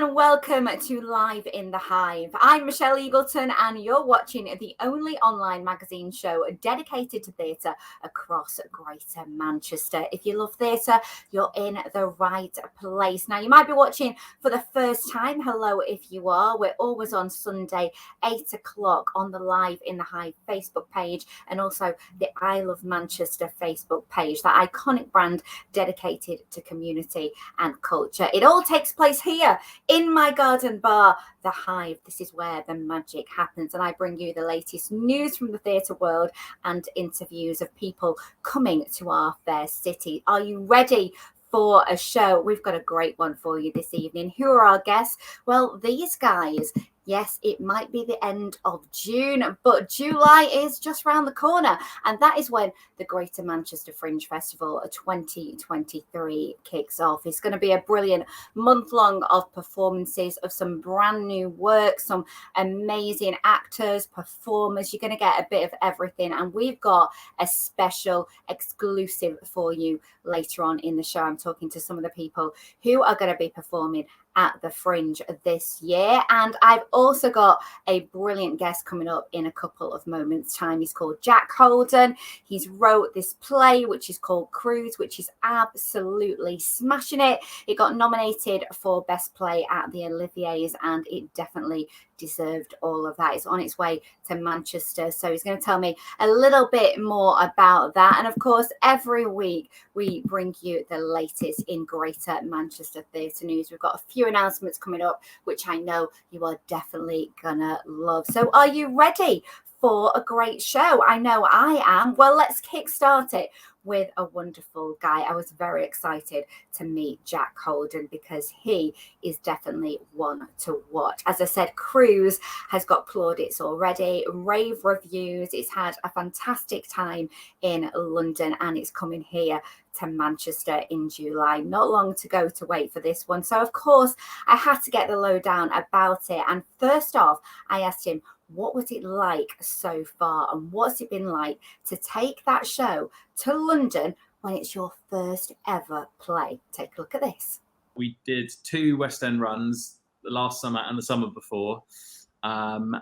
and welcome to Live in the Hive. I'm Michelle Eagleton and you're watching the only online magazine show dedicated to theatre across Greater Manchester. If you love theatre, you're in the right place. Now, you might be watching for the first time. Hello if you are. We're always on Sunday, 8 o'clock on the Live in the Hive Facebook page and also the I Love Manchester Facebook page, that iconic brand dedicated to community and culture. It all takes place here in my garden bar, the Hive. This is where the magic happens, and I bring you the latest news from the theatre world and interviews of people coming to our fair city. Are you ready for a show? We've got a great one for you this evening. Who are our guests? Well, these guys. Yes, it might be the end of June, but July is just round the corner. And that is when the Greater Manchester Fringe Festival 2023 kicks off. It's going to be a brilliant month long of performances of some brand new work, some amazing actors, performers. You're going to get a bit of everything. And we've got a special exclusive for you later on in the show. I'm talking to some of the people who are going to be performing at the Fringe this year. And I've also got a brilliant guest coming up in a couple of moments' time. He's called Jack Holden. He's wrote this play, which is called Cruise, which is absolutely smashing it. It got nominated for Best Play at the Oliviers, and it definitely deserved all of that. It's on its way to Manchester, so he's going to tell me a little bit more about that. And of course, every week we bring you the latest in Greater Manchester theatre news. We've got a few announcements coming up, which I know you are definitely gonna love. So are you ready for a great show? I know I am. Well, let's kickstart it with a wonderful guy. I was very excited to meet Jack Holden because he is definitely one to watch. As I said, Cruise has got plaudits already, rave reviews. It's had a fantastic time in London and it's coming here to Manchester in July. Not long to go to wait for this one. So, of course, I had to get the lowdown about it. And first off, I asked him, what was it like so far? And what's it been like to take that show to London when it's your first ever play? Take a look at this. We did 2 West End runs, the last summer and the summer before. And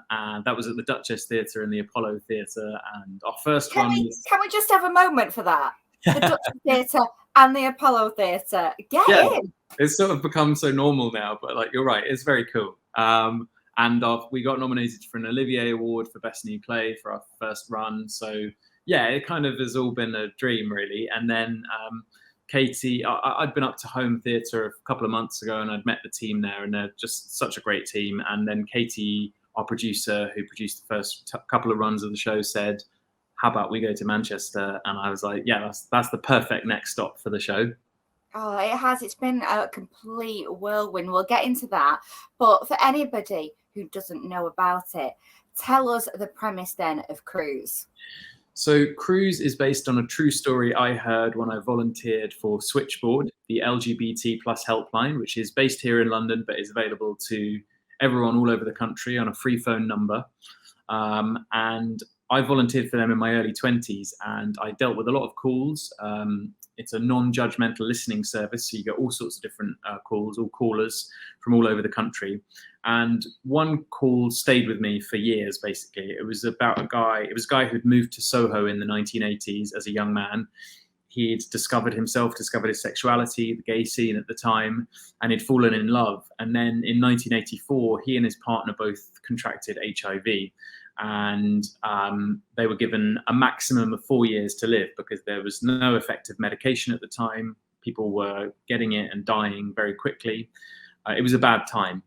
that was at the Duchess Theatre and the Apollo Theatre. And our first Can we just have a moment for that? The Duchess Theatre and the Apollo Theatre. Get in. It's sort of become so normal now, but like you're right, it's very cool. And we got nominated for an Olivier Award for Best New Play for our first run. So yeah, it kind of has all been a dream really. And then Katie, I'd been up to Home Theatre a couple of months ago and I'd met the team there and they're just such a great team. And then Katie, our producer who produced the first couple of runs of the show, said, how about we go to Manchester? And I was like, yeah, that's the perfect next stop for the show. Oh, it has. It's been a complete whirlwind. We'll get into that. But for anybody who doesn't know about it, tell us the premise then of Cruise. So Cruise is based on a true story I heard when I volunteered for Switchboard, the LGBT plus helpline, which is based here in London, but is available to everyone all over the country on a free phone number. And I volunteered for them in my early 20s and I dealt with a lot of calls. It's a non-judgmental listening service, so you get all sorts of different calls, all callers from all over the country. And one call stayed with me for years, basically. It was about a guy who'd moved to Soho in the 1980s as a young man. He'd discovered his sexuality, the gay scene at the time, and he'd fallen in love. And then in 1984, he and his partner both contracted HIV. And they were given a maximum of 4 years to live because there was no effective medication at the time. People were getting it and dying very quickly. It was a bad time.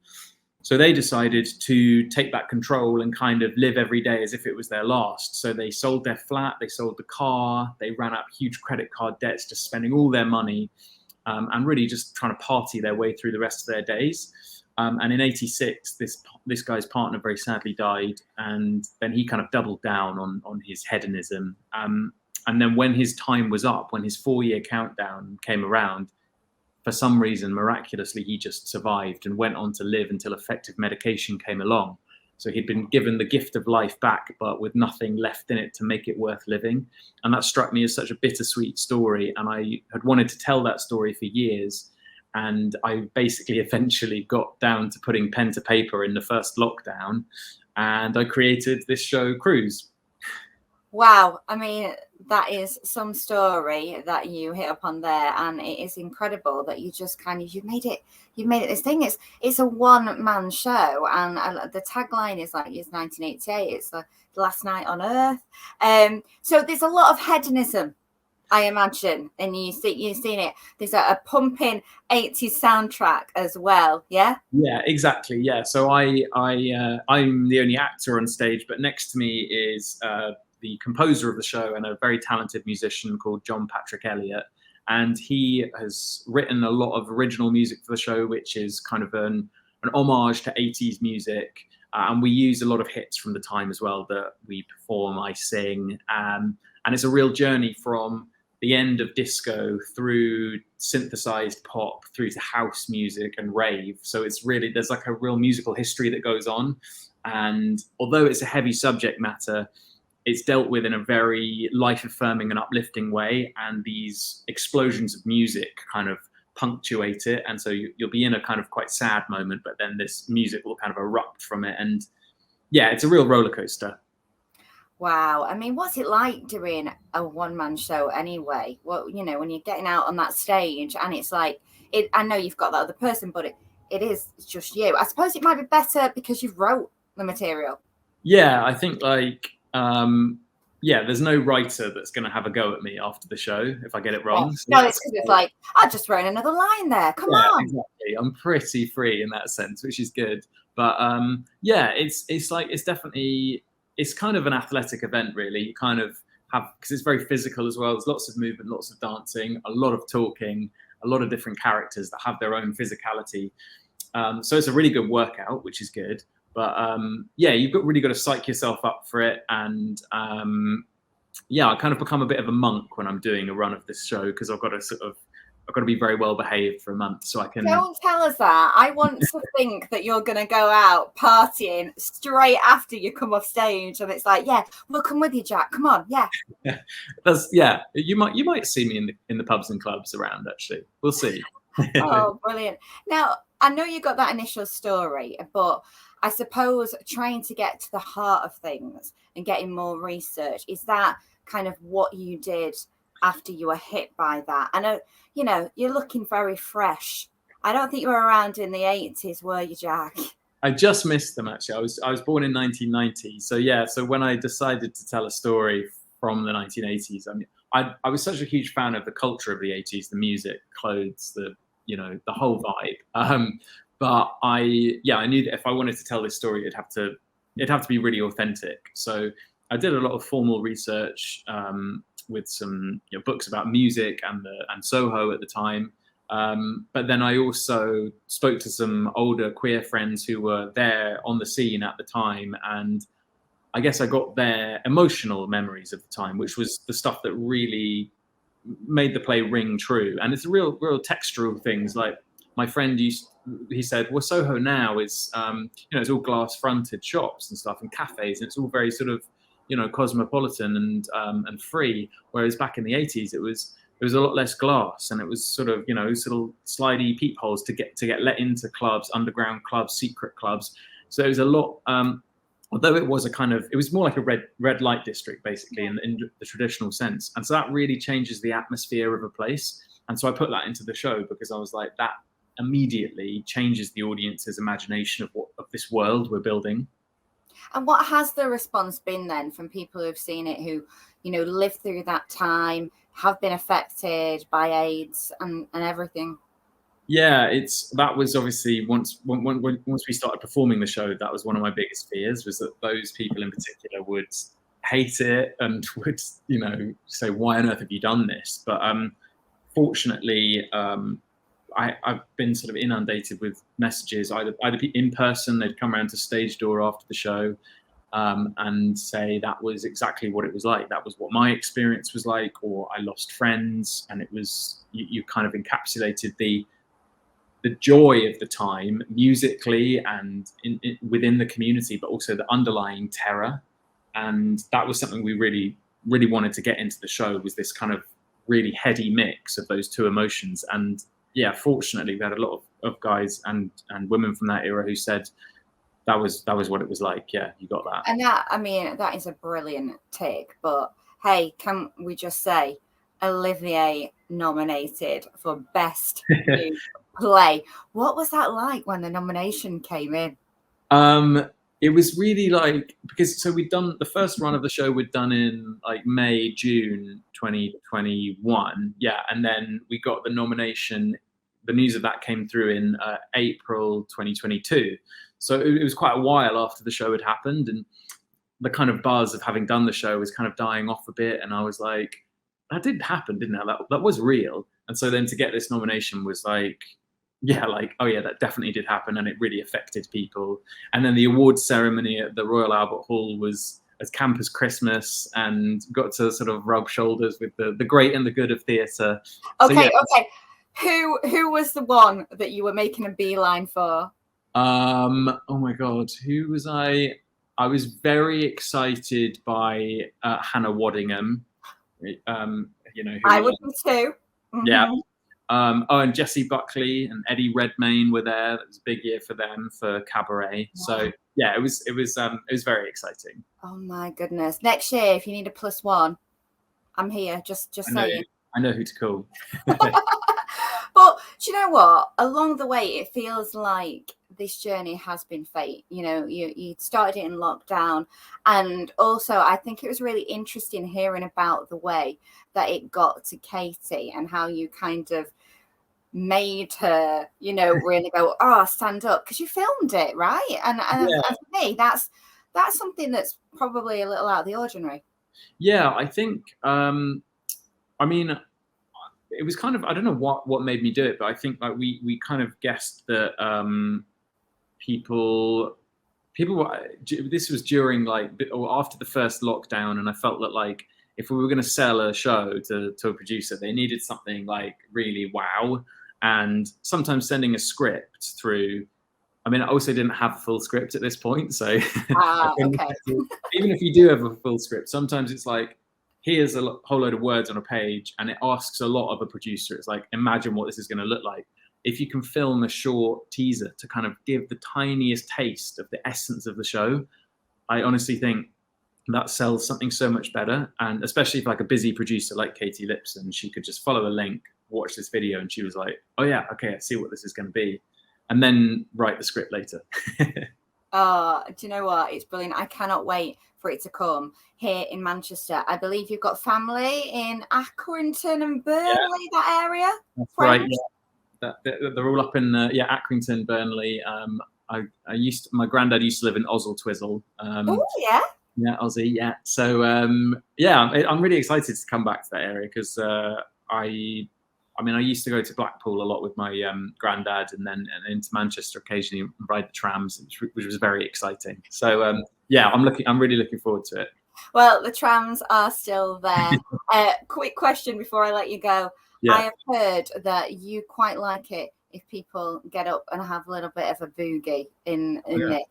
So they decided to take back control and kind of live every day as if it was their last. So they sold their flat, they sold the car, they ran up huge credit card debts, just spending all their money and really just trying to party their way through the rest of their days. And in 86, this guy's partner very sadly died, and then he kind of doubled down on his hedonism. And then when his time was up, when his 4-year countdown came around, for some reason, miraculously, he just survived and went on to live until effective medication came along. So he'd been given the gift of life back, but with nothing left in it to make it worth living. And that struck me as such a bittersweet story. And I had wanted to tell that story for years. And I basically eventually got down to putting pen to paper in the first lockdown, and I created this show, Cruise. Wow, I mean, that is some story that you hit upon there, and it is incredible that you just kind of you've made it this thing. It's a one-man show, and the tagline is like it's 1988. It's the last night on Earth. So there's a lot of hedonism, I imagine, and you've seen it. There's a pumping 80s soundtrack as well. Yeah. Yeah, exactly. Yeah. So I'm the only actor on stage, but next to me is the composer of the show and a very talented musician called John Patrick Elliott. And he has written a lot of original music for the show, which is kind of an homage to 80s music. And we use a lot of hits from the time as well that we perform, I sing. And it's a real journey from the end of disco through synthesized pop through to house music and rave. So it's really, there's like a real musical history that goes on. And although it's a heavy subject matter, it's dealt with in a very life-affirming and uplifting way. And these explosions of music kind of punctuate it. And so you'll be in a kind of quite sad moment, but then this music will kind of erupt from it. And yeah, it's a real roller coaster. Wow. I mean, what's it like doing a one-man show anyway? Well, you know, when you're getting out on that stage and it's like, I know you've got that other person, but it's just you. I suppose it might be better because you've wrote the material. Yeah, I think there's no writer that's going to have a go at me after the show if I get it wrong. Yeah. No, it's like, I've just thrown another line there. Come on. Exactly. I'm pretty free in that sense, which is good. But it's kind of an athletic event, really. You kind of have, because it's very physical as well. There's lots of movement, lots of dancing, a lot of talking, a lot of different characters that have their own physicality. So it's a really good workout, which is good. But you've really got to psych yourself up for it. And I kind of become a bit of a monk when I'm doing a run of this show, because I've got to be very well behaved for a month so I can. Don't tell us that. I want to think that you're going to go out partying straight after you come off stage, and it's like, yeah, we'll come with you, Jack. Come on, yeah. You might see me in the pubs and clubs around. Actually, we'll see. Oh, brilliant! Now I know you got that initial story, but I suppose trying to get to the heart of things and getting more research, is that kind of what you did after you were hit by that? I know, you know, you're looking very fresh. I don't think you were around in the 80s, were you, Jack? I just missed them, actually. I was born in 1990. So when I decided to tell a story from the 1980s, I mean, I was such a huge fan of the culture of the 80s, the music, clothes, the whole vibe. But I knew that if I wanted to tell this story, it'd have to be really authentic. So I did a lot of formal research with some books about music and Soho at the time. But then I also spoke to some older queer friends who were there on the scene at the time, and I guess I got their emotional memories of the time, which was the stuff that really made the play ring true. And it's real textural things. Like my friend he said, well, Soho now is it's all glass fronted shops and stuff and cafes, and it's all very sort of cosmopolitan and free, whereas back in the 80s it was a lot less glass, and it was sort of little slidey peepholes to get let into clubs, underground clubs, secret clubs. So it was a lot, although it was more like a red light district basically in the traditional sense, and so that really changes the atmosphere of a place. And so I put that into the show because I was like, that immediately changes the audience's imagination of this world we're building. And what has the response been then from people who've seen it, who, lived through that time, have been affected by AIDS and everything? Yeah, that was obviously once we started performing the show, that was one of my biggest fears, was that those people in particular would hate it and would, say, why on earth have you done this? But fortunately, I've been sort of inundated with messages, either in person, they'd come around to stage door after the show and say that was exactly what it was like. That was what my experience was like, or I lost friends, and it was, you kind of encapsulated the joy of the time musically and within the community, but also the underlying terror. And that was something we really, really wanted to get into the show, was this kind of really heady mix of those two emotions. And yeah, fortunately, we had a lot of guys and women from that era who said that was what it was like. Yeah, you got that. And that is a brilliant take. But hey, can we just say Olivier nominated for Best New Play? What was that like when the nomination came in? It was really like, because we'd done the first run of the show, we'd done in like May, June 2021. Yeah. And then we got the nomination. The news of that came through in April 2022. So it was quite a while after the show had happened, and the kind of buzz of having done the show was kind of dying off a bit. And I was like, that did happen, didn't it? That was real. And so then to get this nomination was like, yeah, like, oh yeah, that definitely did happen, and it really affected people. And then the awards ceremony at the Royal Albert Hall was as camp as Christmas, and got to sort of rub shoulders with the great and the good of theatre. Okay, so, yeah. Okay. Who was the one that you were making a beeline for? Oh my God, who was I? I was very excited by Hannah Waddingham. I would be too. Mm-hmm. Yeah. And Jessie Buckley and Eddie Redmayne were there. That was a big year for them for Cabaret. Wow. So yeah, it was very exciting. Oh my goodness! Next year, if you need a +1, I'm here. Just saying. I know who to call. But do you know what? Along the way, it feels like this journey has been fate. You started it in lockdown, and also I think it was really interesting hearing about the way that it got to Katie and how you kind of made her, really go, oh, stand up, because you filmed it, right? And for me, that's something that's probably a little out of the ordinary. Yeah, I think. It was kind of, I don't know what made me do it, but I think like we kind of guessed that people were, this was during or after the first lockdown, and I felt that like if we were going to sell a show to a producer, they needed something like really wow. And sometimes sending a script through, I also didn't have a full script at this point, so okay. Even if you do have a full script, sometimes it's like, here's a whole load of words on a page, and it asks a lot of a producer. It's like, imagine what this is going to look like. If you can film a short teaser to kind of give the tiniest taste of the essence of the show, I honestly think that sells something so much better. And especially if like a busy producer like Katie Lipson, she could just follow a link, watch this video, and she was like, oh yeah, okay, I see what this is going to be. And then write the script later. Do you know what? It's brilliant. I cannot wait for it to come here in Manchester. I believe you've got family in Accrington and Burnley, that area. That's right. Yeah. They're all up in Accrington, Burnley. My granddad used to live in Oswald Twizzle. Oh yeah. Yeah, Aussie. Yeah. So I'm really excited to come back to that area, because I used to go to Blackpool a lot with my granddad, and then into Manchester occasionally and ride the trams, which was very exciting. So I'm really looking forward to it. Well, the trams are still there. Quick question before I let you go. Yeah. I have heard that you quite like it if people get up and have a little bit of a boogie in it.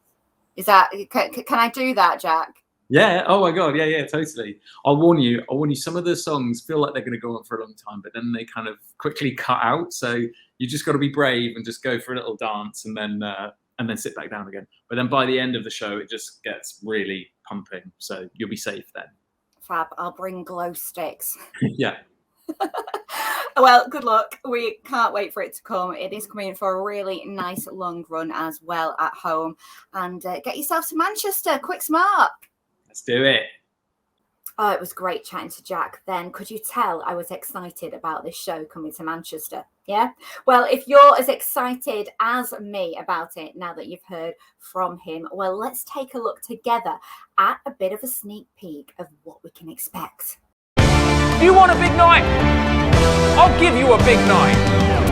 Is that, can I do that, Jack? Yeah. Oh my God. Yeah, totally. I'll warn you, some of the songs feel like they're going to go on for a long time, but then they kind of quickly cut out. So you just got to be brave and just go for a little dance, and then sit back down again. But then by the end of the show, it just gets really pumping. So you'll be safe then. Fab. I'll bring glow sticks. Yeah. Well, good luck. We can't wait for it to come. It is coming for a really nice long run as well at home. And get yourself to Manchester, quick smart. Let's do it. Oh, it was great chatting to Jack then. Could you tell I was excited about this show coming to Manchester? Yeah? Well, if you're as excited as me about it now that you've heard from him, well, let's take a look together at a bit of a sneak peek of what we can expect. You want a big night? I'll give you a big night.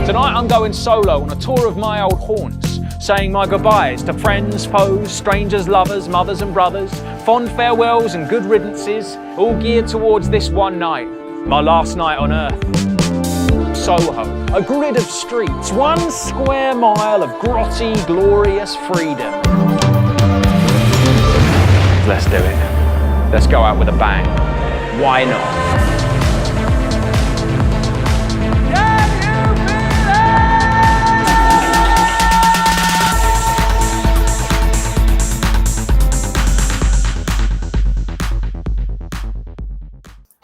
Tonight I'm going solo on a tour of my old haunts, saying my goodbyes to friends, foes, strangers, lovers, mothers and brothers, fond farewells and good riddances, all geared towards this one night, my last night on earth. Soho, a grid of streets, 1 square mile of grotty, glorious freedom. Let's do it. Let's go out with a bang. Why not? Can you feel it?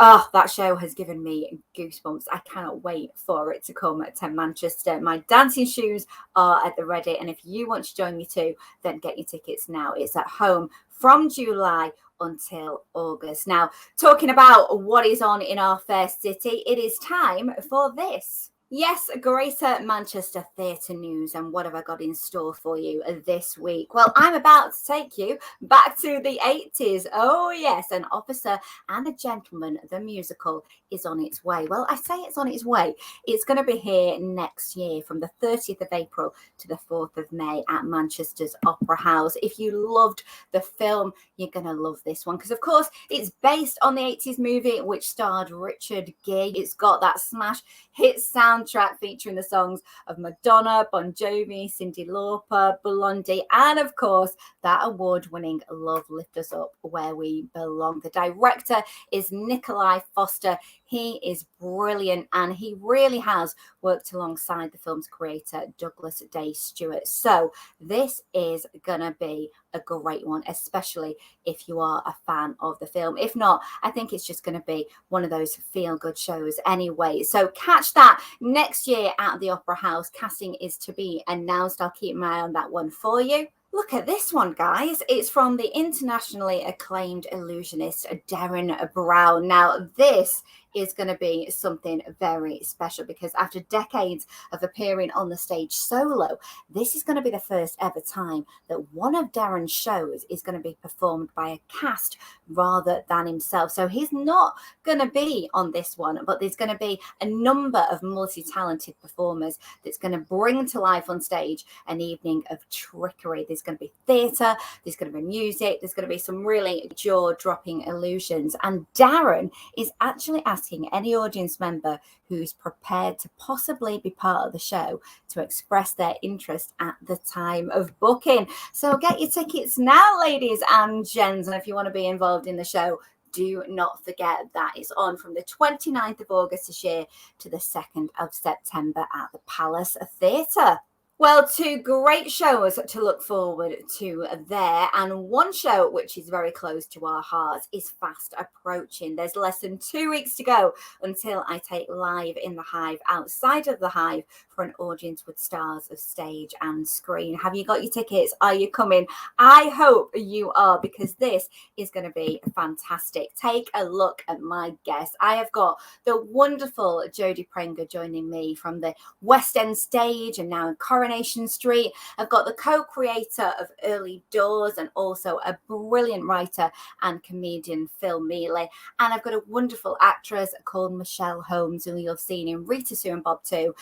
Oh, that show has given me goosebumps. I cannot wait for it to come to Manchester. My dancing shoes are at the ready. And if you want to join me too, then get your tickets now. It's at home from July until August. Now, talking about what is on in our fair city, it is time for this. Yes, Greater Manchester Theatre News. And what have I got in store for you this week? Well, I'm about to take you back to the 80s. Oh, yes, An Officer and a Gentleman, the musical, is on its way. Well, I say it's on its way. It's going to be here next year from the 30th of April to the 4th of May at Manchester's Opera House. If you loved the film, you're going to love this one because, of course, it's based on the 80s movie which starred Richard Gere. It's got that smash hit soundtrack featuring the songs of Madonna, Bon Jovi, Cyndi Lauper, Blondie, and of course that award-winning Love Lift Us Up Where We Belong. The director is Nikolai Foster. He is brilliant and he really has worked alongside the film's creator, Douglas Day Stewart. So this is going to be a great one, especially if you are a fan of the film. If not, I think it's just going to be one of those feel-good shows anyway. So catch that next year at the Opera House. Casting is to be announced. I'll keep my eye on that one for you. Look at this one, guys. It's from the internationally acclaimed illusionist Darren Brown. Now, this is going to be something very special because after decades of appearing on the stage solo, this is going to be the first ever time that one of Darren's shows is going to be performed by a cast rather than himself. So he's not going to be on this one, but there's going to be a number of multi-talented performers that's going to bring to life on stage an evening of trickery. There's going to be theatre, there's going to be music, there's going to be some really jaw-dropping illusions. And Darren is actually asking any audience member who's prepared to possibly be part of the show to express their interest at the time of booking. So get your tickets now, ladies and gents. And if you want to be involved in the show, do not forget that it's on from the 29th of August this year to the 2nd of September at the Palace Theatre. Well, two great shows to look forward to there. And one show which is very close to our hearts is fast approaching. There's less than 2 weeks to go until I take live in the Hive, outside of the Hive, for an audience with stars of stage and screen. Have you got your tickets? Are you coming? I hope you are, because this is going to be fantastic. Take a look at my guests. I have got the wonderful Jodie Prenger joining me from the West End stage and now in Coronation Street. I've got the co-creator of Early Doors and also a brilliant writer and comedian, Phil Mealy. And I've got a wonderful actress called Michelle Holmes, who you've seen in Rita Sue and Bob 2,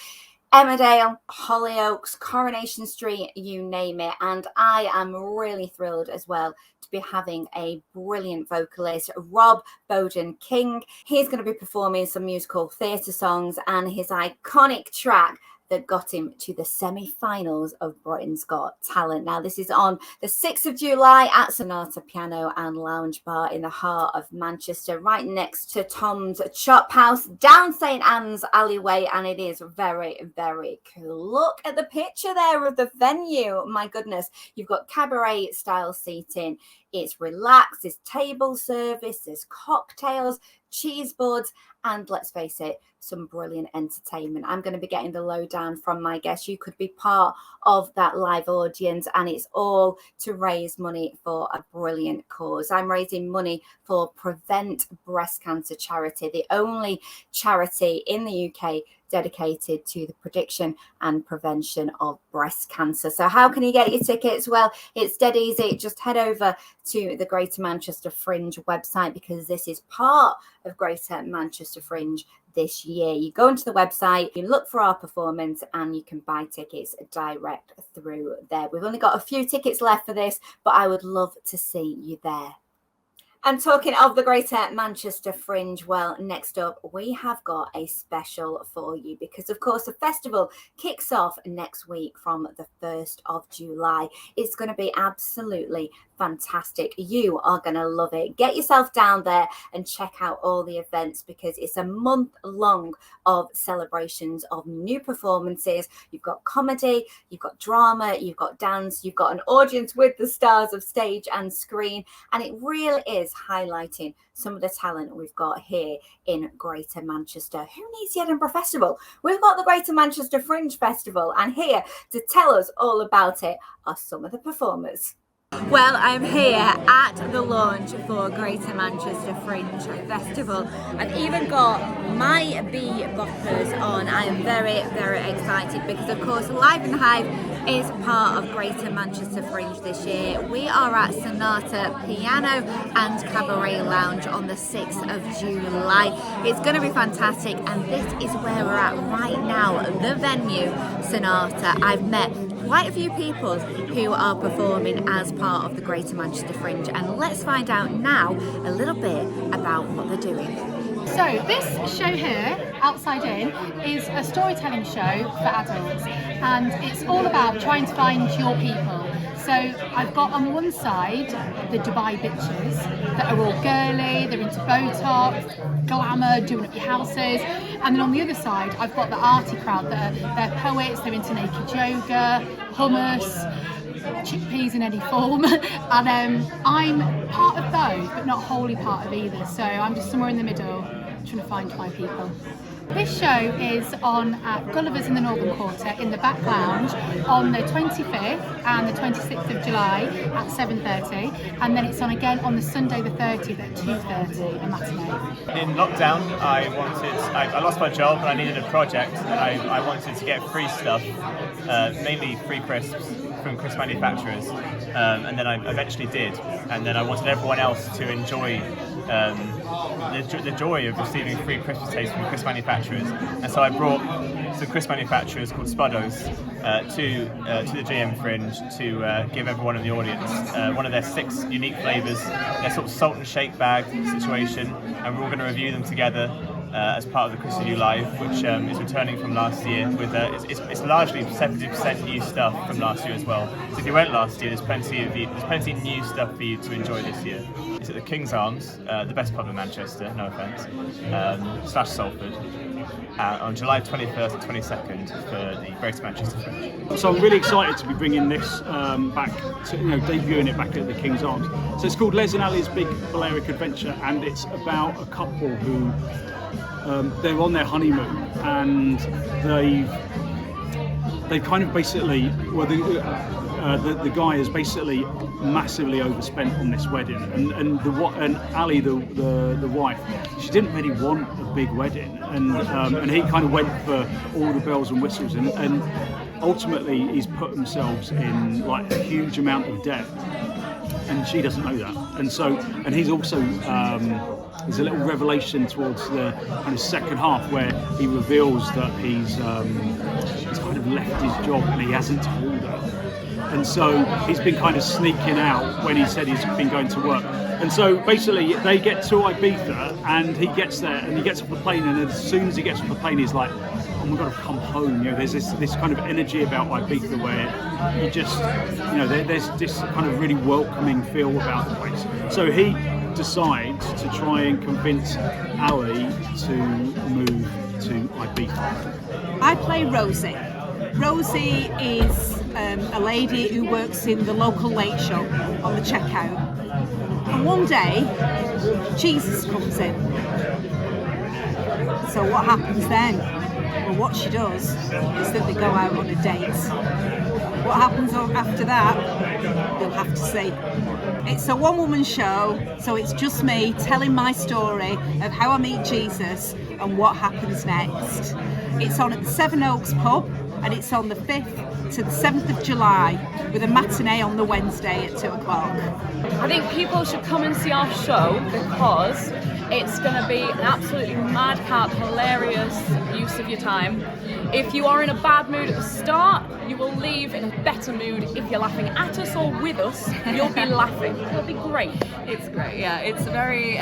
Emmerdale, Hollyoaks, Coronation Street, you name it. And I am really thrilled as well to be having a brilliant vocalist, Rob Bowden King. He's going to be performing some musical theatre songs, and his iconic track that got him to the semi-finals of Britain's Got Talent. Now, this is on the 6th of July at Sonata Piano and Lounge Bar in the heart of Manchester, right next to Tom's Chop House, down St Anne's alleyway, and it is very, very cool. Look at the picture there of the venue. My goodness, you've got cabaret-style seating. It's relaxed, there's table service, there's cocktails, cheese boards, and let's face it, some brilliant entertainment. I'm going to be getting the lowdown from my guests. You could be part of that live audience, and it's all to raise money for a brilliant cause. I'm raising money for Prevent Breast Cancer Charity, the only charity in the UK dedicated to the prediction and prevention of breast cancer. So how can you get your tickets? Well, it's dead easy. Just head over to the Greater Manchester Fringe website, because this is part of Greater Manchester Fringe this year. You go into the website, you look for our performance, and you can buy tickets direct through there. We've only got a few tickets left for this, but I would love to see you there. And talking of the Greater Manchester Fringe, well, next up, we have got a special for you, because, of course, the festival kicks off next week from the 1st of July. It's going to be absolutely fantastic. You are going to love it. Get yourself down there and check out all the events, because it's a month long of celebrations of new performances. You've got comedy, you've got drama, you've got dance, you've got an audience with the stars of stage and screen, and it really is is highlighting some of the talent we've got here in Greater Manchester. Who needs the Edinburgh Festival? We've got the Greater Manchester Fringe Festival, and here to tell us all about it are some of the performers. Well, I'm here at the launch for Greater Manchester Fringe Festival. I've even got my bee boppers on. I'm very, very excited because, of course, Live in the Hive is part of Greater Manchester Fringe this year. We are at Sonata Piano and Cabaret Lounge on the 6th of July. It's going to be fantastic, and this is where we're at right now, the venue, Sonata. I've met quite a few people who are performing as part of the Greater Manchester Fringe, and let's find out now a little bit about what they're doing. So this show here, Outside In, is a storytelling show for adults, and it's all about trying to find your people. So I've got on one side the Dubai bitches that are all girly, they're into Botox, glamour, doing up your houses, and then on the other side I've got the arty crowd that they're poets, they're into naked yoga, hummus, chickpeas in any form, and I'm part of both but not wholly part of either, so I'm just somewhere in the middle trying to find my people. This show is on at Gulliver's in the Northern Quarter in the back lounge on the 25th and the 26th of July at 7:30, and then it's on again on the Sunday the 30th at 2:30, a matinee. In lockdown, I lost my job and I needed a project, and I wanted to get free stuff, mainly free crisps from crisp manufacturers, and then I eventually did, and then I wanted everyone else to enjoy the joy of receiving free Christmas taste from crisp manufacturers, and so I brought some crisp manufacturers called Spuddos to the GM Fringe to give everyone in the audience one of their 6 unique flavours, their sort of salt and shake bag situation, and we're all going to review them together as part of the Christmas New Live, which is returning from last year. With it's largely 70% new stuff from last year as well. So if you went last year, there's plenty of new stuff for you to enjoy this year. It's at the King's Arms, the best pub in Manchester, no offence, / Salford, on July 21st and 22nd for the Greater Manchester Fringe. So I'm really excited to be bringing this back, to, debuting it back at the King's Arms. So it's called Les and Ali's Big Balearic Adventure, and it's about a couple who they're on their honeymoon, and they've kind of basically, well, the guy is basically massively overspent on this wedding, and Ali, the wife, she didn't really want a big wedding, and he kind of went for all the bells and whistles, and ultimately he's put themselves in like a huge amount of debt, and she doesn't know that, and he's also there's a little revelation towards the kind of second half where he reveals that he's kind of left his job and he hasn't told her. And so he's been kind of sneaking out when he said he's been going to work. And so basically they get to Ibiza, and he gets there and he gets off the plane, and as soon as he gets off the plane he's like, oh my God, I've come home. There's this kind of energy about Ibiza where you just, there's this kind of really welcoming feel about the place. So he decides to try and convince Ali to move to Ibiza. I play Rosie. Rosie is a lady who works in the local late show on the checkout. And one day, Jesus comes in. So what happens then? Well, what she does is that they go out on a date. What happens after that, you'll have to see. It's a one-woman show, so it's just me telling my story of how I meet Jesus and what happens next. It's on at the Seven Oaks pub, and it's on the 5th to the 7th of July, with a matinee on the Wednesday at 2 o'clock. I think people should come and see our show because it's going to be an absolutely madcap, hilarious use of your time. If you are in a bad mood at the start, you will leave in a better mood. If you're laughing at us or with us, you'll be laughing. It'll be great. It's great, yeah. It's very,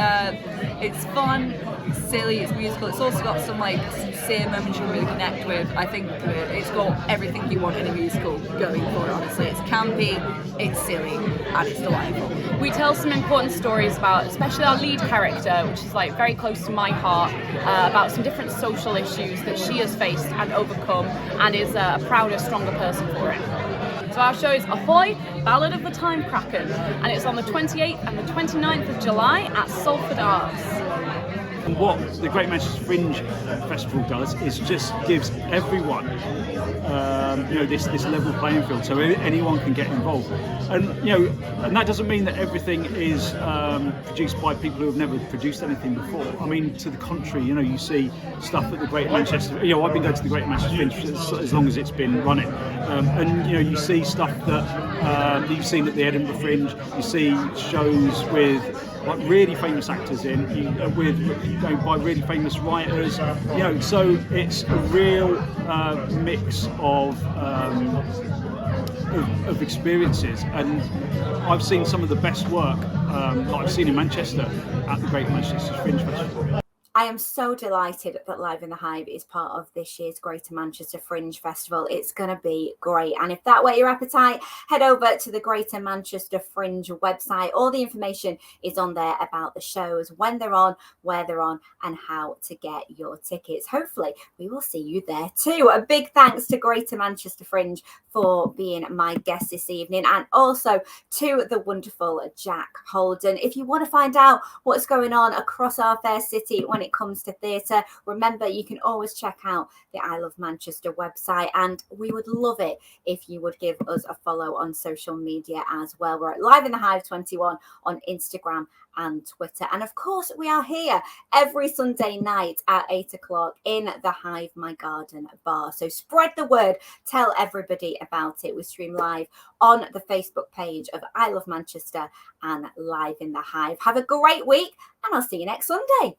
it's fun, it's silly, it's musical. It's also got some like sincere moments you can really connect with. I think it's got everything you want in a musical going for it, honestly. It's campy, it's silly, and it's delightful. We tell some important stories about, especially our lead character, which is like very close to my heart, about some different social issues that she has faced and overcome, and is a prouder, stronger person for it. So our show is Ahoy, Ballad of the Time Kraken, and it's on the 28th and the 29th of July at Salford Arts. And what the Greater Manchester Fringe Festival does is just gives everyone, this level playing field, so anyone can get involved. And and that doesn't mean that everything is produced by people who have never produced anything before. I mean, to the contrary, you see stuff at the Greater Manchester. I've been going to the Greater Manchester Fringe as long as it's been running, and you see stuff that you've seen at the Edinburgh Fringe. You see shows with really famous actors by really famous writers, so it's a real mix of experiences, and I've seen some of the best work that I've seen in Manchester at the Greater Manchester Fringe Festival. I am so delighted that Live in the Hive is part of this year's Greater Manchester Fringe Festival. It's going to be great. And if that whet your appetite, head over to the Greater Manchester Fringe website. All the information is on there about the shows, when they're on, where they're on, and how to get your tickets. Hopefully, we will see you there too. A big thanks to Greater Manchester Fringe for being my guest this evening, and also to the wonderful Jack Holden. If you want to find out what's going on across our fair city when it comes to theatre, remember you can always check out the I Love Manchester website, and we would love it if you would give us a follow on social media as well. We're at Live in the Hive 21 on Instagram and Twitter, and of course we are here every Sunday night at 8 o'clock in the Hive My Garden bar. So spread the word, tell everybody about it. We stream live on the Facebook page of I Love Manchester and Live in the Hive. Have a great week, and I'll see you next Sunday.